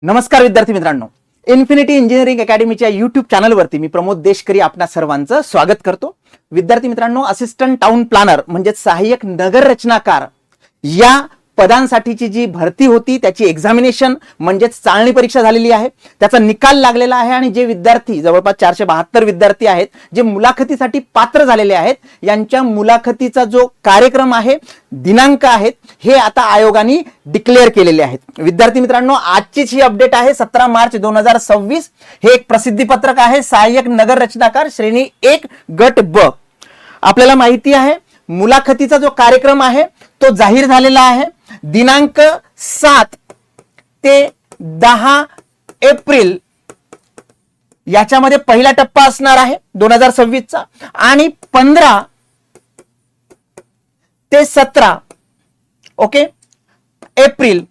नमस्कार विद्यार्थी मित्रांनो, इन्फिनिटी इंजिनिअरिंग अकॅडमीच्या YouTube चॅनलवरती मी प्रमोद देशकरी आपणा सर्वांचं स्वागत करतो। विद्यार्थी मित्रांनो, असिस्टंट टाउन प्लॅनर म्हणजे सहाय्यक नगर रचनाकार या पदांसाठीची जी भरती होती त्याची एक्झामिनेशन म्हणजे चाळणी परीक्षा झालेली आहे, त्याचा निकाल लागलेला आहे आणि जे विद्यार्थी जवळपास 472 विद्यार्थी आहेत जे मुलाखतीसाठी पात्र झालेले आहेत यांच्या मुलाखतीचा जो कार्यक्रम आहे, दिनांक आहेत हे आता आयोगाने डिक्लेअर केलेले आहेत। विद्यार्थी मित्रांनो, आजचीच ही अपडेट आहे 17 मार्च 2026। हे एक प्रसिद्धी पत्रक आहे, सहाय्यक नगर रचनाकार श्रेणी 1 गट ब। आपल्याला माहिती आहे मुलाखतीचा जो कार्यक्रम आहे तो जाहीर झालेला आहे दिनांक 7 ते 10 एप्रिल याच्यामध्ये पहिला टप्पा असणार आहे 2026 चा आणि 15 ते 17 एप्रिल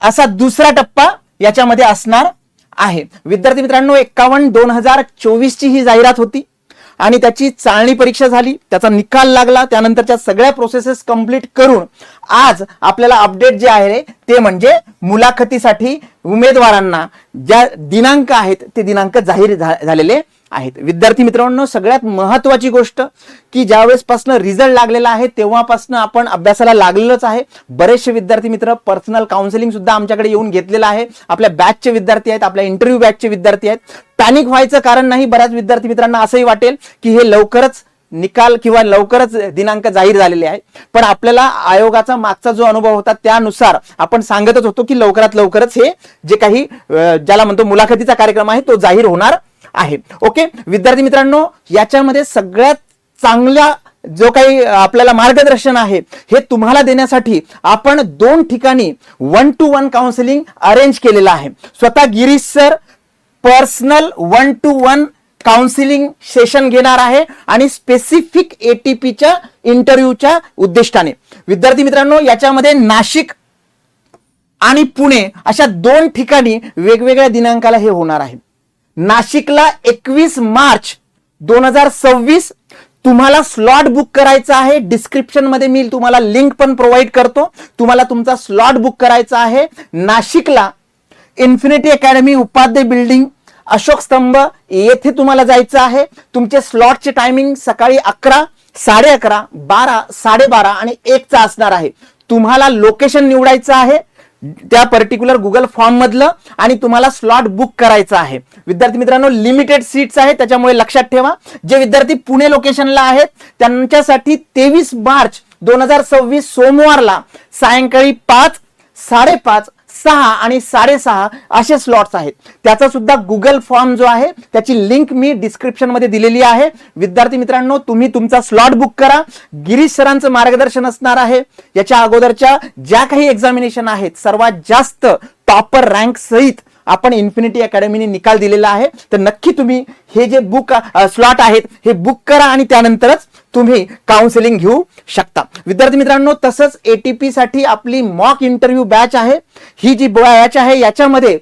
असा दुसरा टप्पा याच्यामध्ये असणार आहे। विद्यार्थी मित्रांनो, 51/2024 ची ही जाहिरात होती आणि त्याची चाळणी परीक्षा झाली, त्याचा निकाल लागला, त्यानंतरच्या सगळ्या प्रोसेसेस कंप्लीट करून आज आपल्याला अपडेट जे आहे ते म्हणजे मुलाखतीसाठी उमेदवारांना ज्या दिनांक आहेत ते दिनांक जाहीर झालेले आहेत। विद्यार्थी मित्रांनो, सगळ्यात महत्त्वाची गोष्ट की ज्यावेळेसपासून रिझल्ट लागलेला आहे तेव्हापासून आपण अभ्यासाला लागलेलोच आहे। बरेचसे विद्यार्थी मित्र पर्सनल काउन्सिलिंग सुद्धा आमच्याकडे येऊन घेतलेलं आहे। आपल्या बॅचचे विद्यार्थी आहेत, आपल्या इंटरव्ह्यू बॅचचे विद्यार्थी आहेत। पॅनिक व्हायचं कारण नाही। बऱ्याच विद्यार्थी मित्रांना असंही वाटेल की हे लवकरच निकाल किंवा लवकरच दिनांक जाहीर झालेले आहे, पण आपल्याला आयोगाचा मागचा जो अनुभव होता त्यानुसार आपण सांगतच होतो की लवकरात लवकरच हे जे काही ज्याला म्हणतो मुलाखतीचा कार्यक्रम आहे तो जाहीर होणार आहे। विद्यार्थी मित्रांनो, याच्यामध्ये सगळ्यात चांगला जो काही आपल्याला मार्गदर्शन आहे हे तुम्हाला देण्यासाठी आपण 2 ठिकाणी 1-to-1 काउन्सिलिंग अरेंज केलेलं आहे। स्वतः Girish sir personal 1-to-1 counselling session घेणार आहे आणि स्पेसिफिक एटीपीच्या इंटरव्ह्यूच्या उद्दिष्टाने। विद्यार्थी मित्रांनो, याच्यामध्ये नाशिक आणि पुणे अशा 2 ठिकाणी वेगवेगळ्या दिनांकाला हे होणार आहे। नाशिकला 21 मार्च 2026 तुम्हाला स्लॉट बुक करायचा आहे। डिस्क्रिप्शन मध्ये मी तुम्हाला लिंक पण प्रोव्हाइड करतो, तुम्हाला तुमचा स्लॉट बुक करायचा आहे। नाशिकला infinity academy Upadhye building Ashok स्तंभ येथे तुम्हाला जायचं आहे। तुमचे स्लॉटचे टायमिंग सकाळी 11, 11:30, 12, 12:30 आणि 1 चा असणार आहे। तुम्हाला लोकेशन निवडायचं आहे त्या पर्टिक्युलर गुगल फॉर्म मधलं आणि तुम्हाला स्लॉट बुक करायचा आहे। विद्यार्थी मित्रांनो, लिमिटेड सीट्स आहेत त्याच्यामुळे लक्षात ठेवा। जे विद्यार्थी पुणे लोकेशनला आहेत त्यांच्यासाठी 23 मार्च 2026 सोमवारला सायंकाळी 5, 5:30, 6 आणि 6:30 असे स्लॉट्स आहेत। त्याचा सुद्धा गुगल फॉर्म जो आहे त्याची लिंक मी डिस्क्रिप्शन मध्ये दिलेली आहे। विद्यार्थी मित्रांनो, तुम्ही तुमचा स्लॉट बुक करा। गिरीश सरांचं मार्गदर्शन असणार आहे। याच्या अगोदरच्या ज्या काही एक्झामिनेशन आहेत सर्वात जास्त टॉपर रँक सहित आपण इन्फिनिटी अकॅडमीने निकाल दिलेला आहे, तर नक्की तुम्ही हे जे बुक स्लॉट आहेत हे बुक करा आणि त्यानंतरच तुम्ही काउन्सिलिंग घेऊ शकता। विद्यार्थी मित्रांनो, तसंच एटीपी साठी आपली मॉक इंटरव्ह्यू बॅच आहे। ही जी बॅच आहे याच्यामध्ये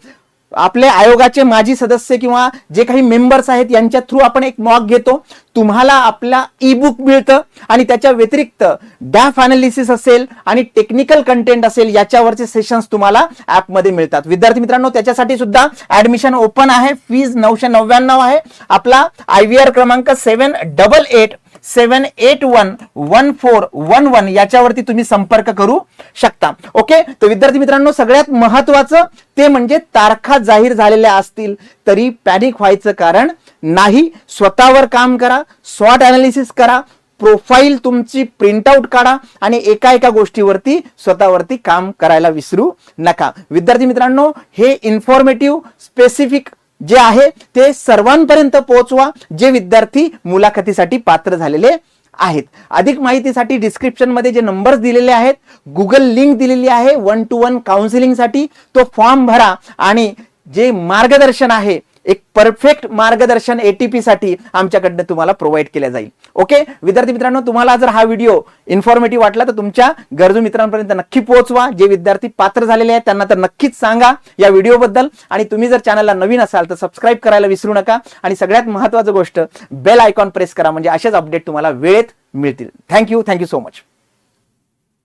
आपले आयोगाचे माजी सदस्य किंवा जे काही मेंबर्स आहेत यांच्या थ्रू आपण एक मॉक घेतो। तुम्हाला आपला ई बुक मिळतं आणि त्याच्या व्यतिरिक्त डॅफ अनालिसिस असेल आणि टेक्निकल कंटेंट असेल याच्यावरचे सेशन्स तुम्हाला ऍप मध्ये मिळतात। विद्यार्थी मित्रांनो, त्याच्यासाठी सुद्धा ऍडमिशन ओपन आहे। फीज 999 आहे। आपला IVR क्रमांक 7887811411 याच्यावरती तुम्ही संपर्क करू शकता। तर विद्यार्थी मित्रांनो, सगळ्यात महत्त्वाचं ते म्हणजे तारखा जाहीर झालेल्या असतील तरी पॅनिक व्हायचं कारण नाही। स्वतःवर काम करा, स्वॉट अनालिसिस करा, प्रोफाईल तुमची प्रिंटआउट काढा आणि एका गोष्टीवरती स्वतःवरती काम करायला विसरू नका। विद्यार्थी मित्रांनो, हे इन्फॉर्मेटिव्ह स्पेसिफिक जे आहे ते सर्वांपर्यंत पोहोचवा जे विद्यार्थी मुलाखतीसाठी पात्र झालेले आहेत। अधिक माहितीसाठी डिस्क्रिप्शन मध्ये जे नंबर्स दिलेले आहेत, गुगल लिंक दिलेली आहे 1-to-1 काउन्सिलिंग साठी, तो फॉर्म भरा आणि जे मार्गदर्शन आहे एक परफेक्ट मार्गदर्शन एटीपी साठी आमच्याकडनं तुम्हाला प्रोव्हाइड केले जाईल। विद्यार्थी मित्रांनो, तुम्हाला जर हा व्हिडिओ इन्फॉर्मेटिव्ह वाटला तर तुमच्या गरजू मित्रांपर्यंत नक्की पोहोचवा। जे विद्यार्थी पात्र झालेले आहेत त्यांना तर नक्कीच सांगा या व्हिडिओ बद्दल आणि तुम्ही जर चॅनलला नवीन असाल तर सबस्क्राइब करायला विसरू नका आणि सगळ्यात महत्त्वाची गोष्ट बेल आयकॉन प्रेस करा म्हणजे असेच अपडेट तुम्हाला वेळेत मिळतील। Thank you so much.